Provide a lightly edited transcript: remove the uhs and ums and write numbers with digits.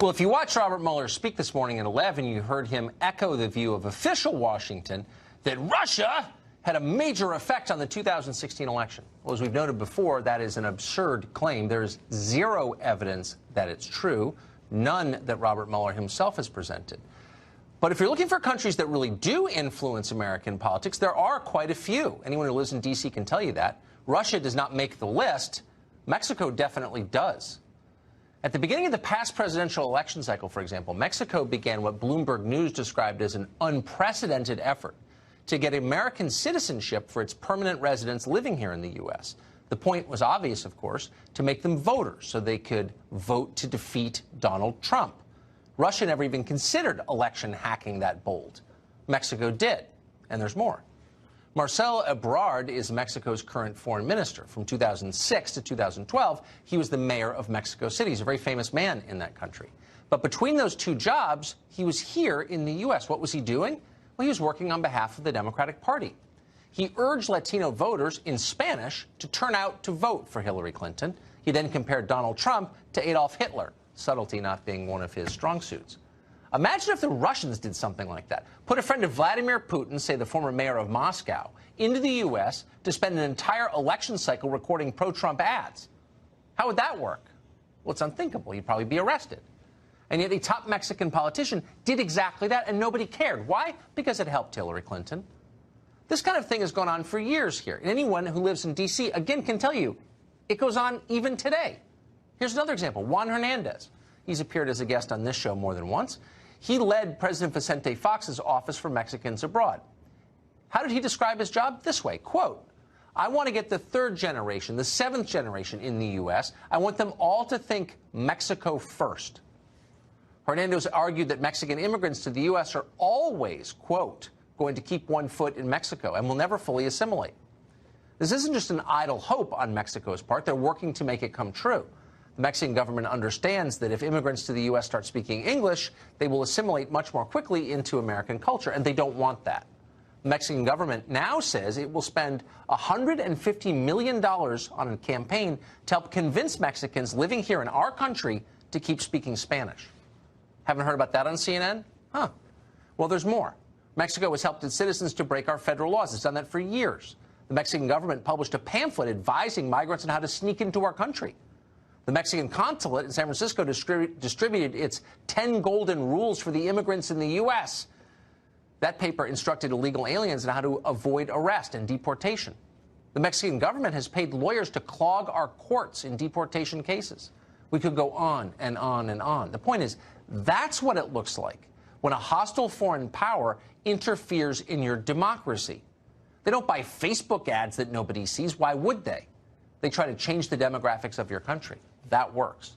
Well, if you watched Robert Mueller speak this morning at 11, you heard him echo the view of official Washington that Russia had a major effect on the 2016 election. Well, as we've noted before, that is an absurd claim. There is zero evidence that it's true, none that Robert Mueller himself has presented. But if you're looking for countries that really do influence American politics, there are quite a few. Anyone who lives in D.C. can tell you that. Russia does not make the list. Mexico definitely does. At the beginning of the past presidential election cycle, for example, Mexico began what Bloomberg News described as an unprecedented effort to get American citizenship for its permanent residents living here in the U.S. The point was obvious, of course, to make them voters so they could vote to defeat Donald Trump. Russia never even considered election hacking that bold. Mexico did, and there's more. Marcelo Ebrard is Mexico's current foreign minister. From 2006 to 2012, he was the mayor of Mexico City. He's a very famous man in that country. But between those two jobs, he was here in the U.S. What was he doing? Well, he was working on behalf of the Democratic Party. He urged Latino voters in Spanish to turn out to vote for Hillary Clinton. He then compared Donald Trump to Adolf Hitler, subtlety not being one of his strong suits. Imagine if the Russians did something like that. Put a friend of Vladimir Putin, say the former mayor of Moscow, into the U.S. to spend an entire election cycle recording pro-Trump ads. How would that work? Well, it's unthinkable. He'd probably be arrested. And yet a top Mexican politician did exactly that, and nobody cared. Why? Because it helped Hillary Clinton. This kind of thing has gone on for years here. And anyone who lives in D.C., again, can tell you it goes on even today. Here's another example. Juan Hernandez. He's appeared as a guest on this show more than once. He led President Vicente Fox's Office for Mexicans Abroad. How did he describe his job? This way, quote, "I want to get the third generation, the seventh generation in the U.S. I want them all to think Mexico first." Hernandez argued that Mexican immigrants to the U.S. are always, quote, going to keep one foot in Mexico and will never fully assimilate. This isn't just an idle hope on Mexico's part. They're working to make it come true. The Mexican government understands that if immigrants to the U.S. start speaking English, they will assimilate much more quickly into American culture, and they don't want that. The Mexican government now says it will spend $150 million on a campaign to help convince Mexicans living here in our country to keep speaking Spanish. Haven't heard about that on CNN? Huh. Well, there's more. Mexico has helped its citizens to break our federal laws. It's done that for years. The Mexican government published a pamphlet advising migrants on how to sneak into our country. The Mexican consulate in San Francisco distributed its 10 golden rules for the immigrants in the U.S. That paper instructed illegal aliens on how to avoid arrest and deportation. The Mexican government has paid lawyers to clog our courts in deportation cases. We could go on and on and on. The point is, that's what it looks like when a hostile foreign power interferes in your democracy. They don't buy Facebook ads that nobody sees. Why would they? They try to change the demographics of your country. That works.